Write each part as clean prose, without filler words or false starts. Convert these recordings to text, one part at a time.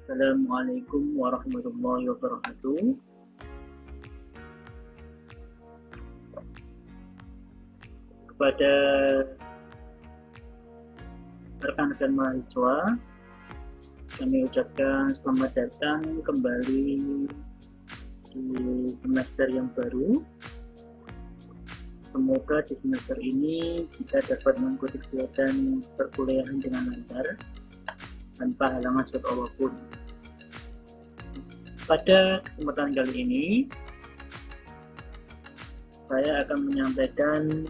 Assalamualaikum warahmatullahi wabarakatuh. Kepada rekan-rekan mahasiswa, kami ucapkan selamat datang kembali di semester yang baru. Semoga di semester ini kita dapat mengikuti kegiatan perkuliahan dengan lancar tanpa halangan suatu apapun. Pada kesempatan kali ini, saya akan menyampaikan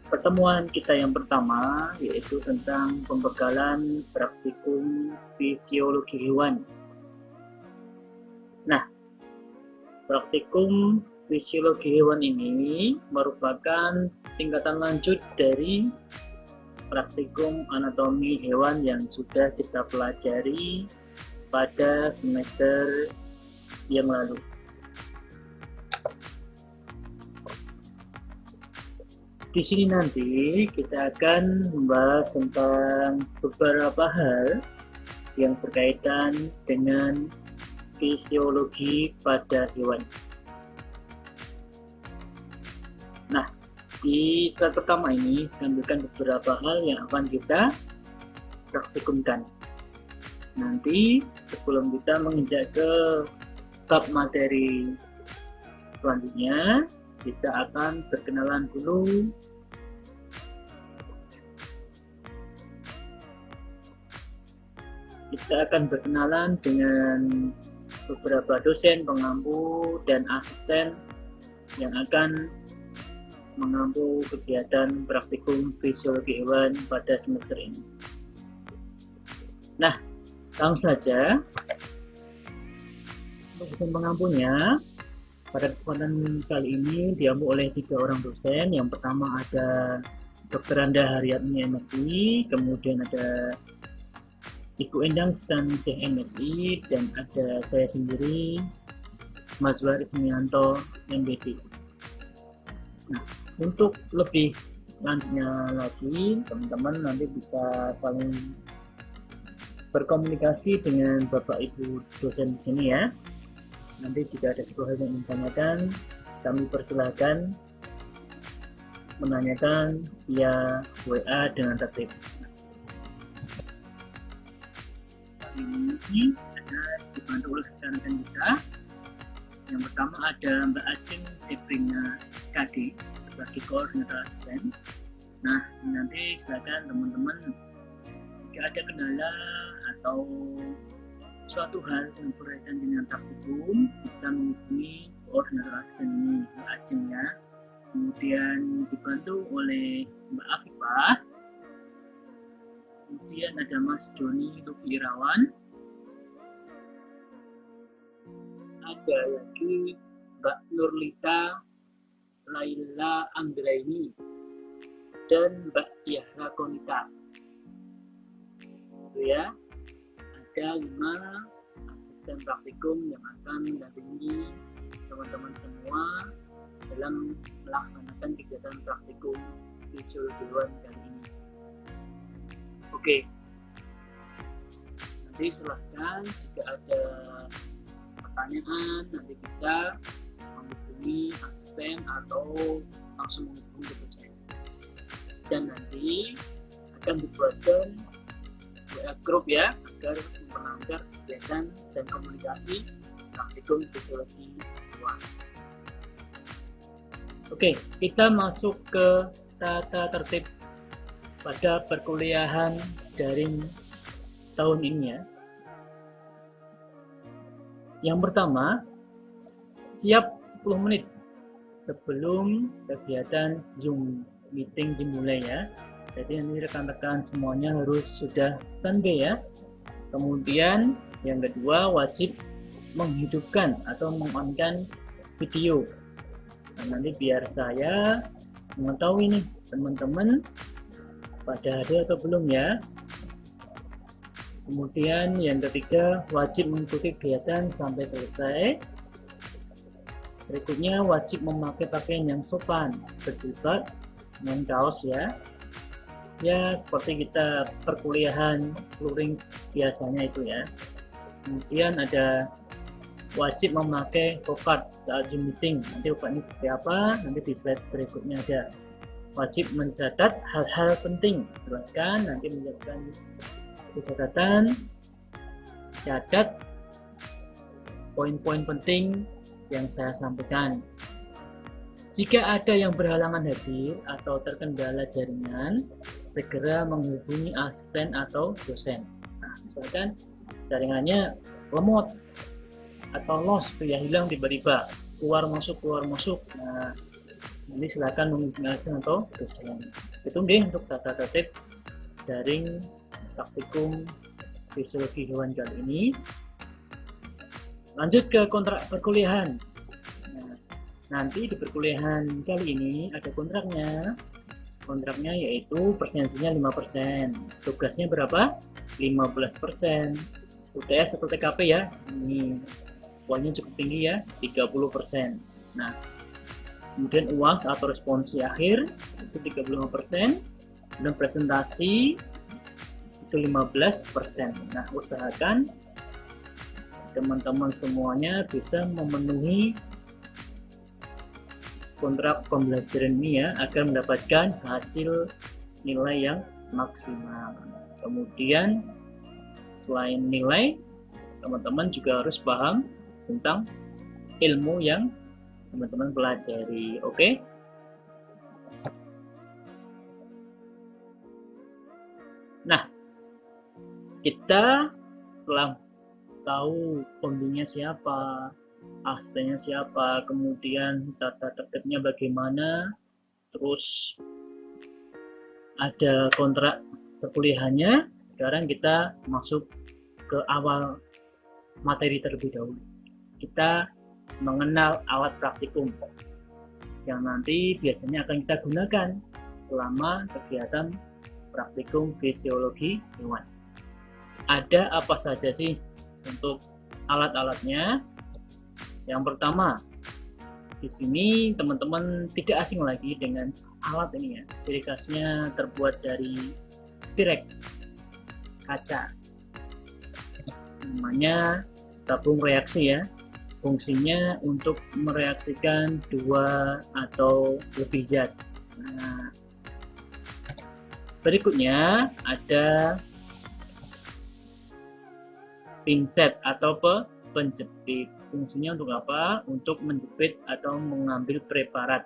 pertemuan kita yang pertama, yaitu tentang pembekalan praktikum fisiologi hewan. Nah, praktikum fisiologi hewan ini merupakan tingkatan lanjut dari praktikum anatomi hewan yang sudah kita pelajari pada semester yang lalu. Di sini nanti kita akan membahas tentang beberapa hal yang berkaitan dengan fisiologi pada hewan. Nah, di slide pertama ini ditampilkan beberapa hal yang akan kita praktikumkan. Nanti sebelum kita menginjak ke bab materi selanjutnya, kita akan berkenalan dulu dengan beberapa dosen, pengampu, dan asisten yang akan mengampu kegiatan praktikum fisiologi hewan pada semester ini. Nah, langsung saja untuk dosen pengampunya. Pada kesempatan kali ini diampu oleh 3 orang dosen. Yang pertama ada Dr. Anda Haryatmi MSI, kemudian ada Ibu Endang Stansih MSI, dan ada saya sendiri, Mazwar Ismianto MBD. Nah, untuk lebih lanjutnya lagi, teman-teman nanti bisa saling berkomunikasi dengan Bapak Ibu dosen di sini ya. Nanti jika ada sesuatu hal yang ingin ditanyakan, kami persilahkan menanyakan via WA dengan tertib. Ini ada dibantu oleh rekan-rekan kita. Yang pertama ada Mbak Aceng Seprina KD sebagai koordinator asisten. Nah, nanti silakan teman-teman jika ada kendala atau suatu hal yang berkaitan dengan praktikum bisa menghubungi koordinator asisten ini, Mbak Aceng ya. Kemudian dibantu oleh Mbak Afifah. Kemudian ada Mas Joni Luki Irawan. Ada lagi Mbak Nurlita Laila Anggraini dan Mbak Yahra Konita. Itu ya. Ada 5 asisten praktikum yang akan mendampingi teman-teman semua dalam melaksanakan kegiatan praktikum fisiologi hewan kali ini. Oke, nanti silahkan jika ada pertanyaan nanti bisa menghubungi asisten atau langsung menghubungi ke saya. Dan nanti akan dibuatkan WA group ya, agar memperlancar kegiatan dan komunikasi praktikum fisiologi hewan. Oke, kita masuk ke tata tertib pada perkuliahan daring tahun ini ya. Yang pertama, siap 10 menit sebelum kegiatan Zoom meeting dimulai ya. Jadi ini rekan-rekan semuanya harus sudah standby ya. Kemudian yang kedua, wajib menghidupkan atau mengonkan video. Nah, nanti biar saya mengetahui nih teman-teman pada hadir atau belum ya. Kemudian yang ketiga, wajib mengikuti kegiatan sampai selesai. Berikutnya, wajib memakai pakaian yang sopan, berjilbab dengan kaos ya. ya seperti kita perkuliahan luring biasanya itu ya. Kemudian ada wajib memakai vocab saat Zoom meeting. Nanti vocabnya seperti apa, nanti di slide berikutnya ada. Wajib mencatat hal-hal penting, silahkan nanti menyiapkan catatan, catat poin-poin penting yang saya sampaikan. Jika ada yang berhalangan hadir atau terkendala jaringan, segera menghubungi asisten atau dosen. Nah, misalkan jaringannya lemot atau lost, ya hilang tiba-tiba, keluar masuk. Nah, ini silakan menghubungi asisten atau dosen. Itu deh untuk tata tertib daring praktikum fisiologi hewan kali ini. Lanjut ke kontrak perkuliahan. Nah, nanti di perkuliahan kali ini ada kontraknya. Kontraknya yaitu persensinya 5%. Tugasnya berapa? 15%. UTS atau TKP ya. Ini poinnya cukup tinggi ya, 30%. Nah, kemudian UAS atau responsi akhir itu 35%. Dan presentasi itu 15%. Nah, usahakan teman-teman semuanya bisa memenuhi kontrak pembelajaran ini ya, agar mendapatkan hasil nilai yang maksimal. Kemudian selain nilai, teman-teman juga harus paham tentang ilmu yang teman-teman pelajari. Oke? Nah, kita setelah tahu pembimbingnya siapa, asistennya siapa, kemudian tata tertibnya bagaimana, terus ada kontrak perkuliahannya. Sekarang kita masuk ke awal materi terlebih dahulu. Kita mengenal alat praktikum yang nanti biasanya akan kita gunakan selama kegiatan praktikum fisiologi hewan. Ada apa saja sih untuk alat-alatnya? Yang pertama, di sini teman-teman tidak asing lagi dengan alat ini ya. Ciri khasnya terbuat dari pirek kaca. Namanya tabung reaksi ya. Fungsinya untuk mereaksikan dua atau lebih zat. Nah, berikutnya ada pinset atau penjepit. Fungsinya untuk apa? Untuk menjepit atau mengambil preparat.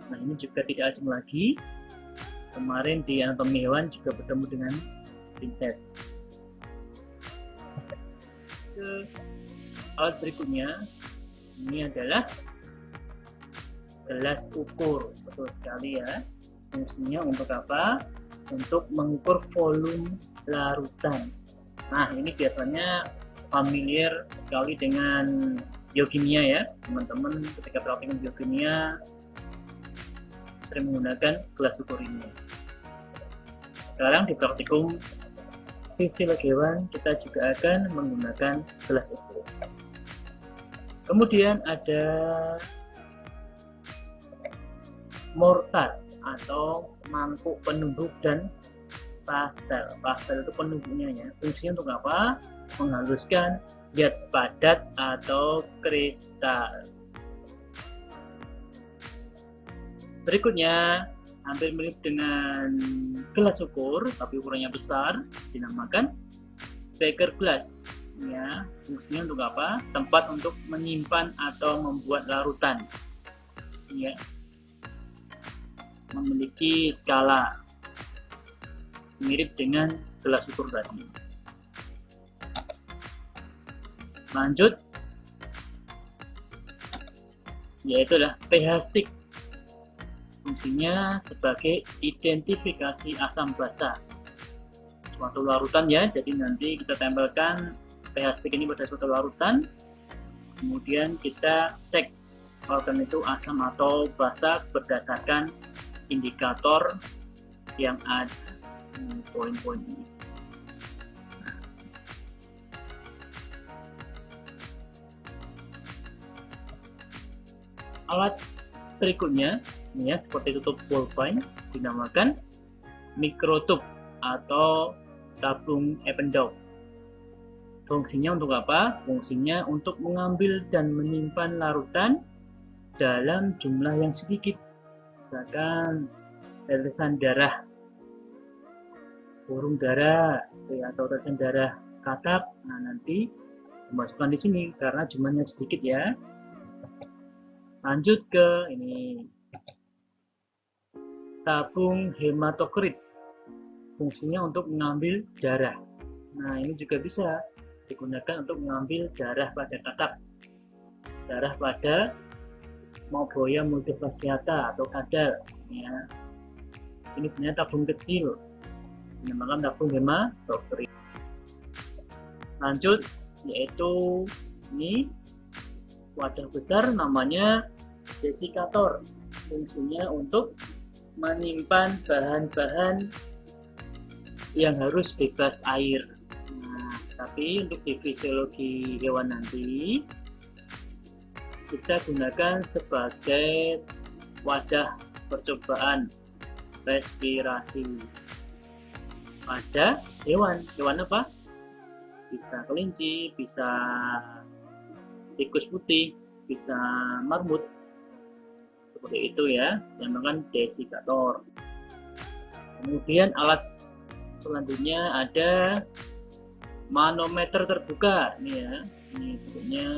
Nah, ini juga tidak asing lagi. Kemarin di anatomi hewan juga bertemu dengan pinset. Alat berikutnya ini adalah gelas ukur. Betul sekali ya. Fungsinya untuk apa? Untuk mengukur volume larutan. Nah, ini biasanya familiar sekali dengan biokimia ya. Teman-teman ketika praktikum biokimia sering menggunakan gelas ukur ini. Sekarang di praktikum fisiologi hewan kita juga akan menggunakan gelas ukur. Kemudian ada mortar atau mangkuk penumbuk dan pastel. Pastel itu penumbuknya ya. Fungsinya untuk apa? Menghaluskan zat padat atau kristal. Berikutnya hampir mirip dengan gelas ukur tapi ukurannya besar, dinamakan beaker glass ya. Fungsinya untuk apa? Tempat untuk menyimpan atau membuat larutan ya. Memiliki skala mirip dengan gelas ukur tadi. Lanjut, yaitu adalah pH stick. Fungsinya sebagai identifikasi asam basa suatu larutan ya. Jadi nanti kita tempelkan pH stick ini pada suatu larutan, kemudian kita cek larutan itu asam atau basa berdasarkan indikator yang ada di poin-poin ini. Alat berikutnya ini ya, seperti tutup ballpoint, dinamakan mikrotub atau tabung Eppendorf. Fungsinya untuk apa? Fungsinya untuk mengambil dan menyimpan larutan dalam jumlah yang sedikit. Misalkan tetesan darah, burung darah, atau tetesan darah katak, nah nanti dimasukkan di sini karena jumlahnya sedikit ya. Lanjut ke ini, tabung hematokrit. Fungsinya untuk mengambil darah. Nah ini juga bisa digunakan untuk mengambil darah pada katak, darah pada Moboya multifasciata atau kadal ya. Ini punya tabung kecil, dinamakan tabung hematokrit. Lanjut, yaitu ini wadah besar namanya desikator. Fungsinya untuk menyimpan bahan-bahan yang harus bebas air. Nah, tapi untuk di fisiologi hewan nanti kita gunakan sebagai wadah percobaan respirasi pada hewan. Hewan apa? Bisa kelinci, bisa tikus putih, bisa marmut. Seperti itu ya, dinamakan desikator. Kemudian alat selanjutnya ada manometer terbuka. Ini ya, ini bentuknya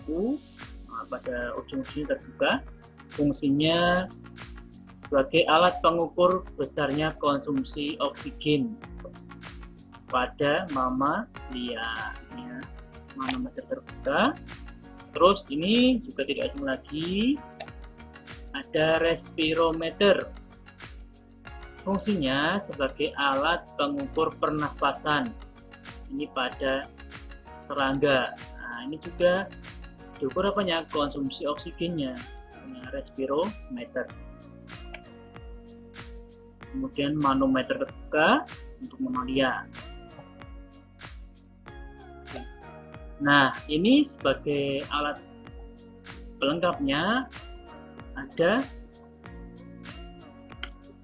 U, pada ujung-ujungnya terbuka. Fungsinya sebagai alat pengukur besarnya konsumsi oksigen pada mamalia ya. Manometer terbuka. Terus ini juga tidak asing lagi, ada respirometer. Fungsinya sebagai alat pengukur pernafasan ini pada serangga. Nah ini juga diukur apanya, konsumsi oksigennya, respirometer. Kemudian manometer terbuka untuk mamalia. Nah ini sebagai alat pelengkapnya ada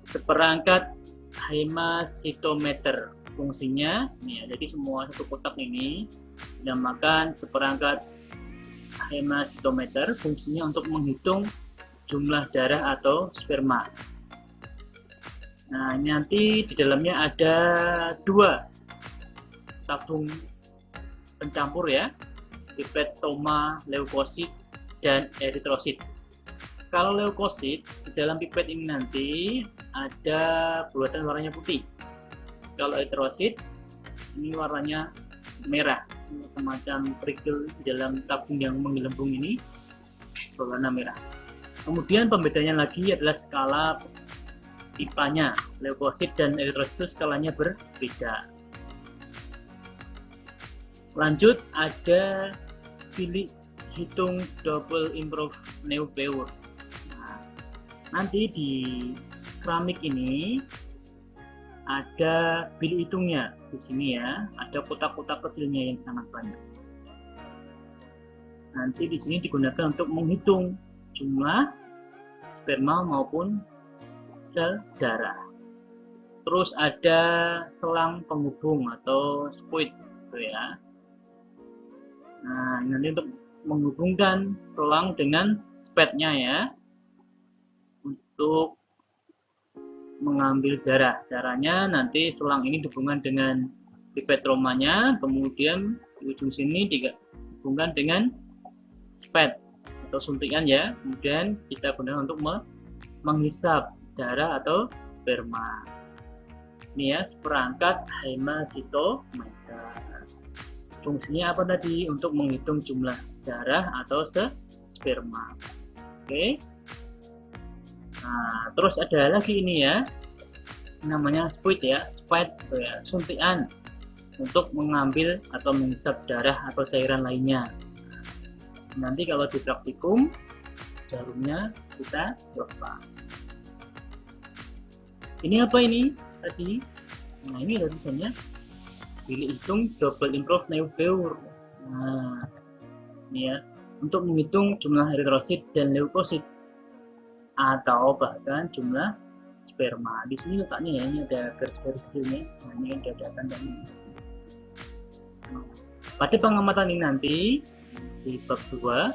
seperangkat hemasitometer. Fungsinya ya, jadi semua satu kotak ini dinamakan seperangkat hemasitometer. Fungsinya untuk menghitung jumlah darah atau sperma. Nah nanti di dalamnya ada dua tabung pencampur ya, pipet toma leukosit dan eritrosit. Kalau leukosit di dalam pipet ini nanti ada bulatan warnanya putih. Kalau eritrosit ini warnanya merah, semacam kerikil di dalam tabung yang menggelembung ini berwarna merah. Kemudian pembedanya lagi adalah skala pipanya. Leukosit dan eritrosit itu skalanya berbeda. Lanjut ada bilik hitung double improve Neubauer. Nanti di keramik ini ada bilik hitungnya di sini ya, ada kotak-kotak kecilnya yang sangat banyak. Nanti di sini digunakan untuk menghitung jumlah sperma maupun sel darah. Terus ada selang penghubung atau spuit gitu ya. Nah nanti untuk menghubungkan selang dengan spatnya ya, untuk mengambil darah. Caranya nanti selang ini dihubungkan dengan pipet romanya, kemudian di ujung sini dihubungkan dengan spat atau suntikan ya, kemudian kita gunakan untuk menghisap darah atau sperma. Ini ya seperangkat hemasitometer. Fungsinya apa tadi? Untuk menghitung jumlah darah atau sperma. Oke. Nah, terus ada lagi ini ya, namanya spuit ya, suntikan untuk mengambil atau menghisap darah atau cairan lainnya. Nanti kalau di praktikum jarumnya kita lepas. Ini apa ini tadi? Nah ini ada tulisannya bilik hitung double improve Neubauer. Nah ini ya, untuk menghitung jumlah eritrosit dan leukosit atau bahkan jumlah sperma. Di sini letaknya ya, ini ada garis-garis kecilnya. Nah, ini udah ada tandanya. Nah, pada pengamatan ini nanti di bab 2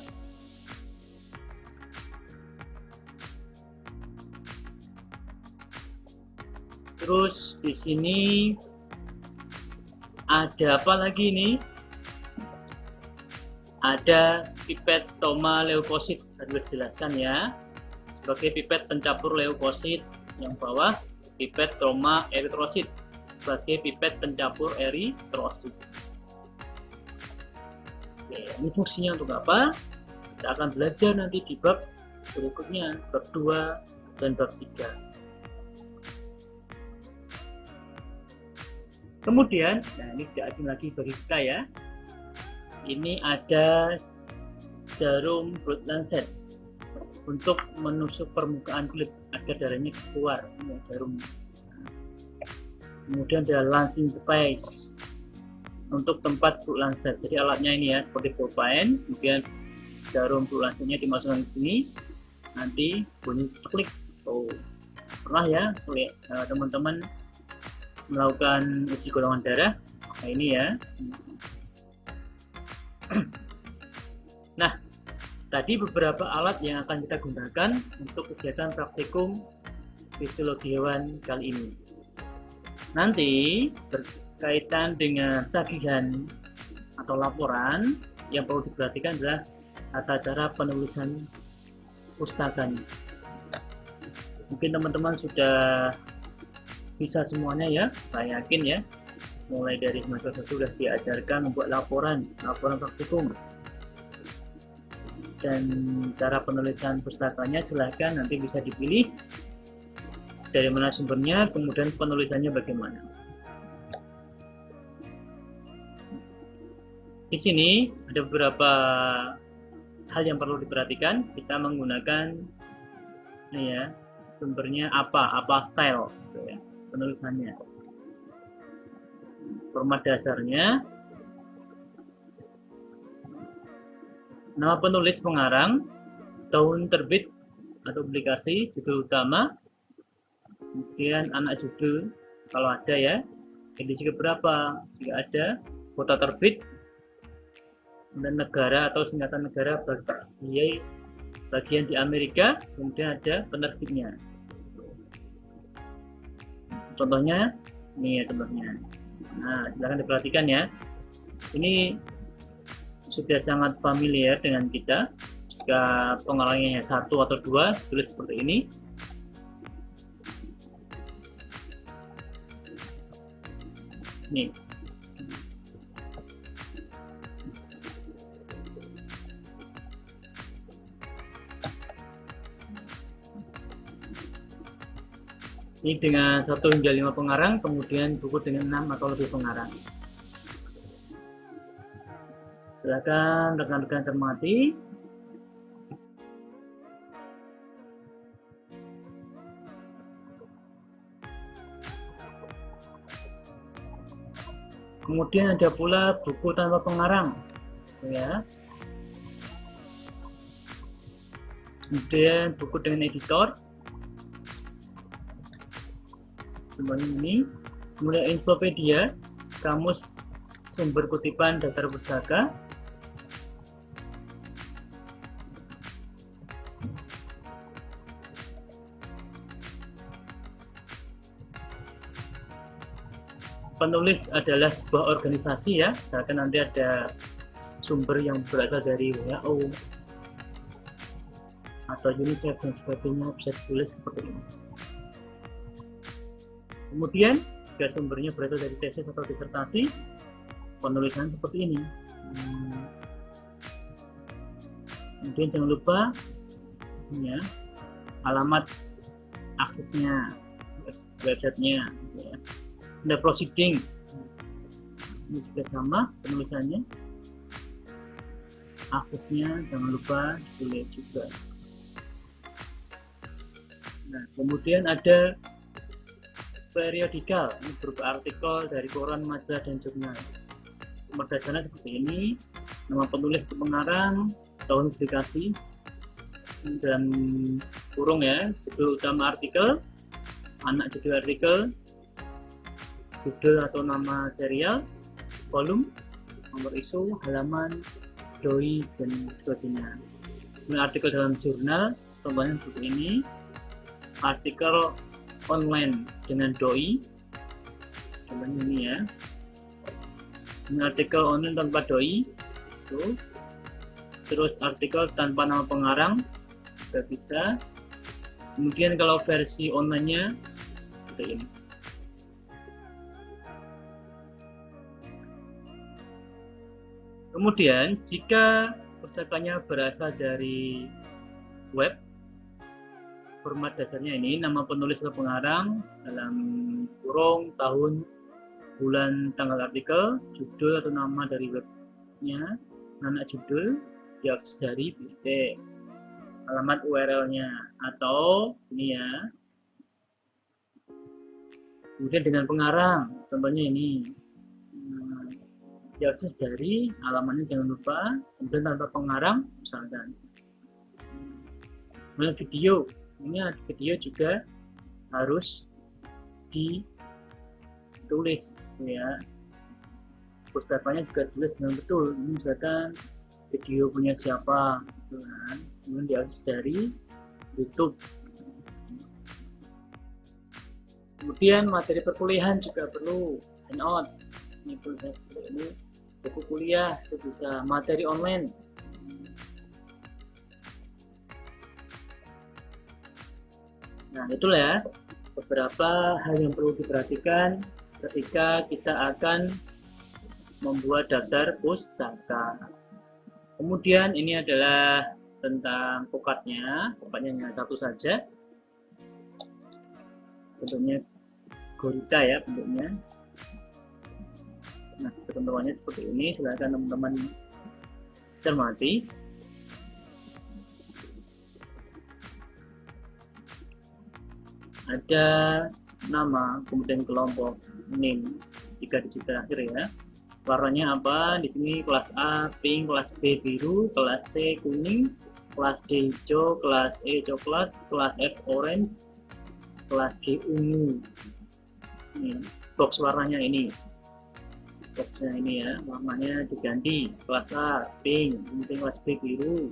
terus di sini ada apa lagi nih? Ada pipet toma leukosit, tadi dijelaskan ya, sebagai pipet pencampur leukosit. Yang bawah pipet toma eritrosit sebagai pipet pencampur eritrosit. Oke, ini fungsinya untuk apa? Kita akan belajar nanti di bab berikutnya, bab 2 dan bab 3. Kemudian, nah ini tidak asing lagi bagi kita ya. Ini ada jarum blood lancet untuk menusuk permukaan kulit agar darahnya keluar. Ini jarum. Kemudian ada lancing device untuk tempat blood lancet. Jadi alatnya ini ya seperti pulpen. Kemudian jarum blood lancetnya dimasukkan ke sini. Nanti bunyi klik. Oh, pernah ya teman-teman melakukan uji golongan darah? Nah ini ya. Nah, tadi beberapa alat yang akan kita gunakan untuk kegiatan praktikum fisiologi hewan kali ini. Nanti berkaitan dengan tagihan atau laporan, yang perlu diperhatikan adalah tata cara penulisan pustakanya. Mungkin teman-teman sudah bisa semuanya ya, saya yakin ya. Mulai dari semester 1 sudah diajarkan membuat laporan praktikum. Dan cara penulisan pustakanya silahkan nanti bisa dipilih dari mana sumbernya, kemudian penulisannya bagaimana. Di sini ada beberapa hal yang perlu diperhatikan. Kita menggunakan ini ya, sumbernya apa style gitu ya, penulisannya. Format dasarnya, nama penulis pengarang, tahun terbit atau publikasi, judul utama, kemudian anak judul kalau ada ya, edisi keberapa jika ada, kota terbit, dan negara atau singkatan negara bagian di Amerika, kemudian ada penerbitnya. Contohnya ini ya contohnya. Nah, silahkan diperhatikan ya. Ini sudah sangat familiar dengan kita. Jika pengarangnya 1 atau 2, tulis seperti ini. Nih. Ini dengan 1 hingga 5 pengarang, kemudian buku dengan 6 atau lebih pengarang. Silakan rekan-rekan cermati. Kemudian ada pula buku tanpa pengarang, ya. Kemudian buku dengan editor. Semuanya ini, kemudian ensiklopedia, kamus sumber kutipan daftar pustaka, penulis adalah sebuah organisasi ya, misalkan nanti ada sumber yang berasal dari WHO atau UNICEF dan sebagainya, bisa ditulis seperti ini. Kemudian jika sumbernya berasal dari tesis atau disertasi, penulisan seperti ini. Kemudian jangan lupa ya, alamat aksesnya, websitenya, ya. Ada proceeding, ini juga sama penulisannya, aksesnya jangan lupa ditulis juga. Nah, kemudian ada periodikal, ini berupa artikel dari koran, majalah, dan jurnal. Nomor dasarnya seperti ini, nama penulis, pengarang, tahun publikasi, dan kurung ya, judul utama artikel, anak judul artikel, judul atau nama serial, volume, nomor isu, halaman, doi, dan sebagainya. Ini artikel dalam jurnal, contohnya seperti ini. Artikel online dengan doi, contohnya ini ya. Ini artikel online tanpa doi, tuh. Terus artikel tanpa nama pengarang, juga bisa. Kemudian kalau versi online-nya seperti ini. Kemudian jika pustakanya berasal dari web, format dasarnya ini nama penulis atau pengarang dalam kurung, tahun, bulan, tanggal artikel, judul atau nama dari webnya, anak judul, diakses dari BT, alamat URL-nya, atau ini ya. Kemudian dengan pengarang, contohnya ini, diakses dari alamatnya jangan lupa, kemudian tanpa pengarang, misalkan. Kemudian video, ini video juga harus ditulis ya. Pustakanya juga tulis dengan betul. Ini misalkan video punya siapa, gitu kan. Kemudian diakses dari YouTube. Kemudian materi perkuliahan juga perlu handout. Ini tulisan seperti ini, buku kuliah itu bisa, materi online. Nah, itulah ya beberapa hal yang perlu diperhatikan ketika kita akan membuat daftar pustaka. Kemudian ini adalah tentang pokatnya hanya satu saja. Bentuknya gurita ya bentuknya. Nah, ketentuannya seperti ini, silakan teman-teman cermati. Ada nama, kemudian kelompok, name, 3 digit terakhir ya. Warnanya apa? Di sini kelas A pink, kelas B biru, kelas C kuning, kelas D hijau, kelas E coklat, kelas F orange, kelas G ungu. Ini box warnanya ini. Boxnya ini ya, warnanya diganti. Kelas A pink, kemudian kelas B biru,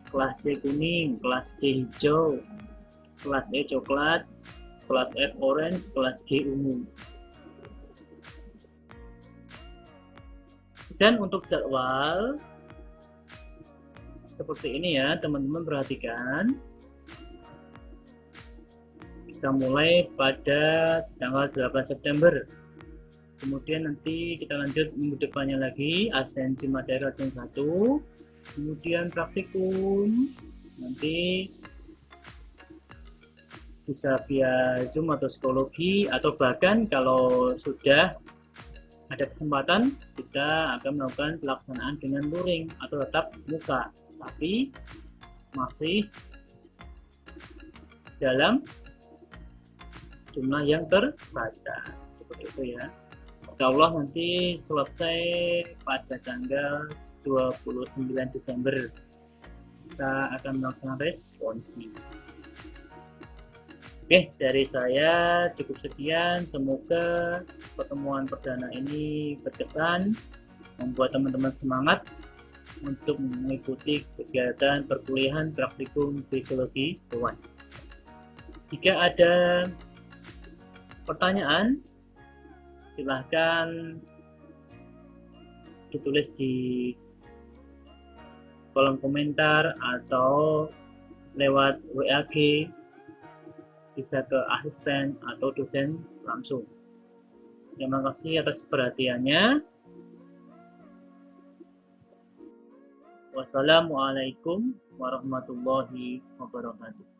kelas C kuning, kelas D hijau, kelas E coklat, kelas F orange, kelas G ungu. Dan untuk jadwal seperti ini ya, teman-teman perhatikan. Kita mulai pada tanggal 8 September. Kemudian nanti kita lanjut minggu depannya lagi, absensi materi absen 1. Kemudian praktikum, nanti bisa via Zoom atau psikologi, atau bahkan kalau sudah ada kesempatan kita akan melakukan pelaksanaan dengan luring atau tetap muka, tapi masih dalam jumlah yang terbatas seperti itu ya. Insya Allah nanti selesai pada tanggal 29 Desember kita akan melakukan responsi. Oke, dari saya cukup sekian. Semoga pertemuan perdana ini berkesan, membuat teman-teman semangat untuk mengikuti kegiatan perkuliahan praktikum psikologi hewan. Jika ada pertanyaan, silahkan ditulis di kolom komentar atau lewat WA-G, bisa ke asisten atau dosen langsung. Terima kasih atas perhatiannya. Wassalamualaikum warahmatullahi wabarakatuh.